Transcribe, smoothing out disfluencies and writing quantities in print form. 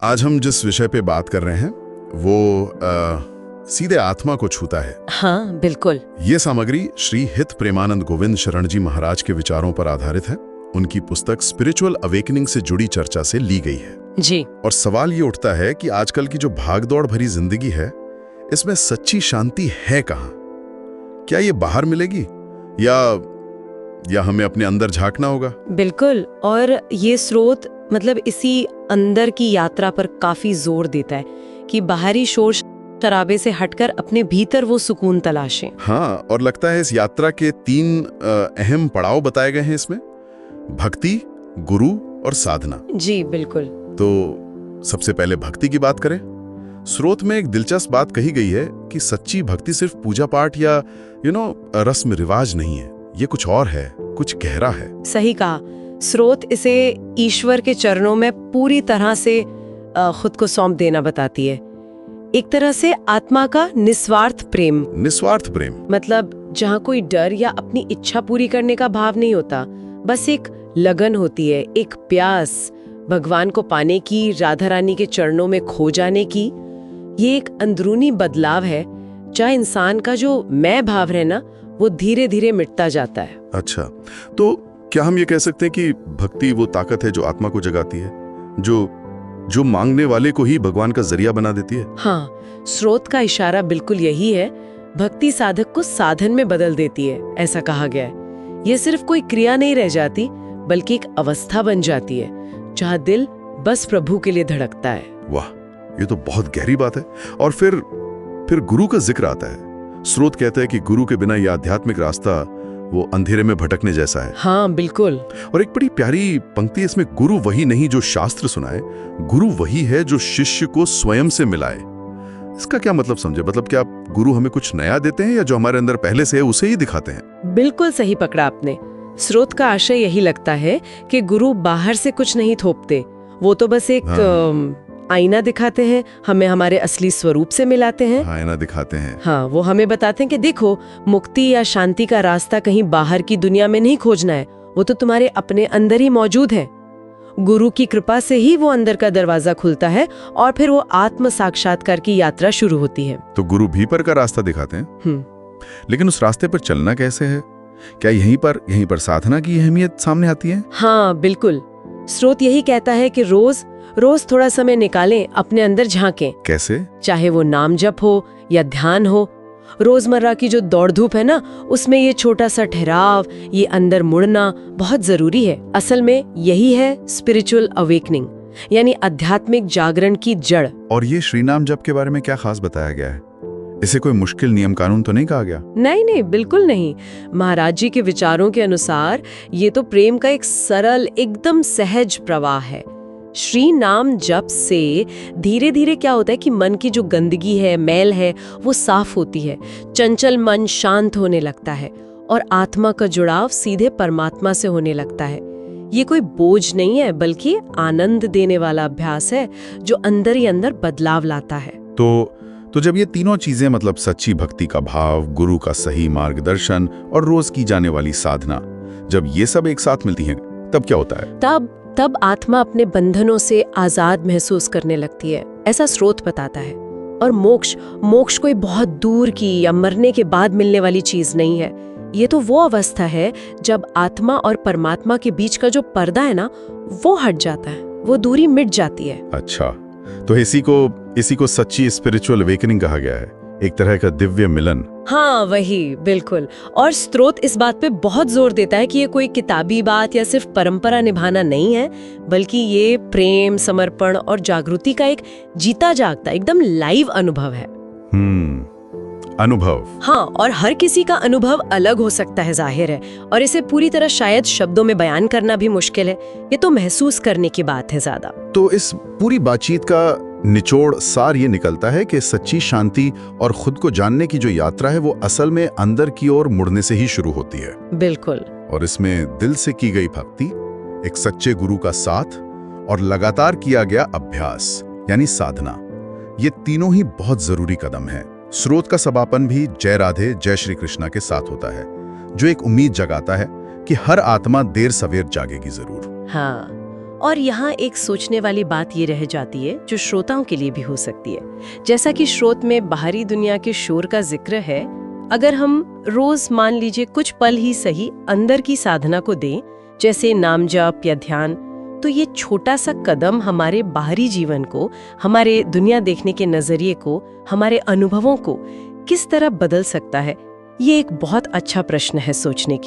आज हम जिस विषय पे बात कर रहे हैं वो सीधे आत्मा को छूता है। हाँ बिल्कुल। ये सामग्री श्री हित प्रेमानंद गोविंद शरण जी महाराज के विचारों पर आधारित है। उनकी पुस्तक स्पिरिचुअल अवेकनिंग से जुड़ी चर्चा से ली गई है जी। और सवाल ये उठता है कि आजकल की जो भागदौड़ भरी जिंदगी है, इसमें सच्ची शांति है कहाँ? क्या ये बाहर मिलेगी या हमें अपने अंदर झांकना होगा? बिल्कुल। और ये स्रोत मतलब इसी अंदर की यात्रा पर काफी जोर देता है कि बाहरी शोर शराबे से हटकर अपने भीतर वो सुकून तलाशें। हाँ, और लगता है इस यात्रा के 3 अहम पड़ाव बताए गए हैं इसमें: भक्ति, गुरु और साधना। जी बिल्कुल। तो सबसे पहले भक्ति की बात करें। स्रोत में एक दिलचस्प बात कही गई है कि सच्ची भक्ति सिर्फ पूजा पाठ या रस्म रिवाज नहीं है, ये कुछ और है, कुछ गहरा है। सही कहा। स्रोत इसे ईश्वर के चरणों में पूरी तरह से खुद को सौंप देना बताती है। एक तरह से आत्मा का निस्वार्थ प्रेम। निस्वार्थ प्रेम मतलब जहाँ कोई डर या अपनी इच्छा पूरी करने का भाव नहीं होता, बस एक लगन होती है, एक प्यास भगवान को पाने की, राधा रानी के चरणों में खो जाने की। ये एक अंदरूनी बदलाव है जहाँ इंसान का जो मैं भाव है ना, वो धीरे धीरे मिटता जाता है। अच्छा, तो क्या हम ये कह सकते हैं कि भक्ति वो ताकत है जो आत्मा को जगाती है, जो मांगने वाले को ही भगवान का जरिया बना देती है? हाँ, स्रोत का इशारा बिल्कुल यही है। भक्ति साधक को साधन में बदल देती है, ऐसा कहा गया है। ये सिर्फ कोई क्रिया नहीं रह जाती, बल्कि एक अवस्था बन जाती है जहाँ दिल बस प्रभु के लिए धड़कता है। वाह, ये तो बहुत गहरी बात है। और फिर गुरु का जिक्र आता है। स्रोत कहता है कि गुरु के बिना यह आध्यात्मिक रास्ता वो अंधेरे में भटकने जैसा है। हाँ बिल्कुल। और एक बड़ी प्यारी पंक्ति इसमें: गुरु वही नहीं जो शास्त्र सुनाए, गुरु वही है जो शिष्य को स्वयं से मिलाए। इसका क्या मतलब समझे? मतलब क्या गुरु हमें कुछ नया देते हैं या जो हमारे अंदर पहले से है उसे ही दिखाते हैं? बिल्कुल सही पकड़ा आपने। स्रोत का आशय यही लगता है कि गुरु बाहर से कुछ नहीं थोपते, वो तो बस एक आईना दिखाते हैं, हमें हमारे असली स्वरूप से मिलाते हैं। आईना दिखाते हैं। हाँ, वो हमें बताते हैं कि देखो, मुक्ति या शांति का रास्ता कहीं बाहर की दुनिया में नहीं खोजना है, वो तो तुम्हारे अपने अंदर ही मौजूद है। गुरु की कृपा से ही वो अंदर का दरवाजा खुलता है और फिर वो आत्म साक्षात्कार की यात्रा शुरू होती है। तो गुरु भीतर का रास्ता दिखाते हैं। लेकिन उस रास्ते पर चलना कैसे है? क्या यहीं पर साधना की अहमियत सामने आती है? हाँ बिल्कुल। स्रोत यही कहता है कि रोज थोड़ा समय निकालें, अपने अंदर झांकें। कैसे? चाहे वो नाम जप हो या ध्यान हो। रोजमर्रा की जो दौड़ धूप है ना, उसमें ये छोटा सा ठहराव, ये अंदर मुड़ना बहुत जरूरी है। असल में यही है स्पिरिचुअल अवेकनिंग, यानी आध्यात्मिक जागरण की जड़। और ये श्री नाम जप के बारे में क्या खास बताया गया है? इसे कोई मुश्किल नियम कानून तो नहीं कहा गया? नहीं, बिल्कुल नहीं। महाराज जी के विचारों के अनुसार ये तो प्रेम का एक सरल, एकदम सहज प्रवाह है। श्री नाम जप से धीरे धीरे क्या होता है कि मन की जो गंदगी है, मैल है, वो साफ होती है। चंचल मन शांत होने लगता है और आत्मा का जुड़ाव सीधे परमात्मा से होने लगता है। ये कोई बोझ नहीं है, बल्कि आनंद देने वाला अभ्यास है जो अंदर ही अंदर बदलाव लाता है। तो जब ये तीनों चीजें, मतलब सच्ची भक्ति का भाव, गुरु का सही मार्गदर्शन और रोज की जाने वाली साधना, जब ये सब एक साथ मिलती हैं, तब क्या होता है? तब आत्मा अपने बंधनों से आजाद महसूस करने लगती है, ऐसा स्रोत बताता है। और मोक्ष कोई बहुत दूर की या मरने के बाद मिलने वाली चीज नहीं है। ये तो वो अवस्था है जब आत्मा और परमात्मा के बीच का जो पर्दा है ना, वो हट जाता है, वो दूरी मिट जाती है। अच्छा, तो इसी को सच्ची स्पिरिचुअल अवेकनिंग कहा गया है, एक तरह का दिव्य मिलन। हाँ वही, बिल्कुल। और स्रोत इस बात पे बहुत जोर देता है कि ये कोई किताबी बात या सिर्फ परंपरा निभाना नहीं है, बल्कि ये प्रेम, समर्पण और जागृति का एक जीता जागता, एकदम लाइव अनुभव है। अनुभव। हाँ, और हर किसी का अनुभव अलग हो सकता है, जाहिर है, और इसे पूरी तरह शायद शब्दों में बयान करना भी मुश्किल है। ये तो महसूस करने की बात है ज्यादा। तो इस पूरी बातचीत का निचोड़ सार ये निकलता है कि सच्ची शांति और खुद को जानने की जो यात्रा है, वो असल में अंदर की ओर मुड़ने से ही शुरू होती है। बिल्कुल। और इसमें दिल से की गई भक्ति, एक सच्चे गुरु का साथ और लगातार किया गया अभ्यास यानी साधना, ये तीनों ही बहुत जरूरी कदम है। स्रोत का समापन भी जय राधे जय श्री कृष्णा के साथ होता है, जो एक उम्मीद जगाता है कि हर आत्मा देर सवेर जागेगी जरूर। हाँ, और यहाँ एक सोचने वाली बात ये रह जाती है जो श्रोताओं के लिए भी हो सकती है। जैसा कि स्रोत में बाहरी दुनिया के शोर का जिक्र है, अगर हम रोज मान लीजिए कुछ पल ही सही अंदर की साधना को दें, जैसे नाम जप या ध्यान, तो ये छोटा सा कदम हमारे बाहरी जीवन को, हमारे दुनिया देखने के नजरिए को, हमारे अनुभवों को किस तरह बदल सकता है। ये एक बहुत अच्छा प्रश्न है सोचने के लिए।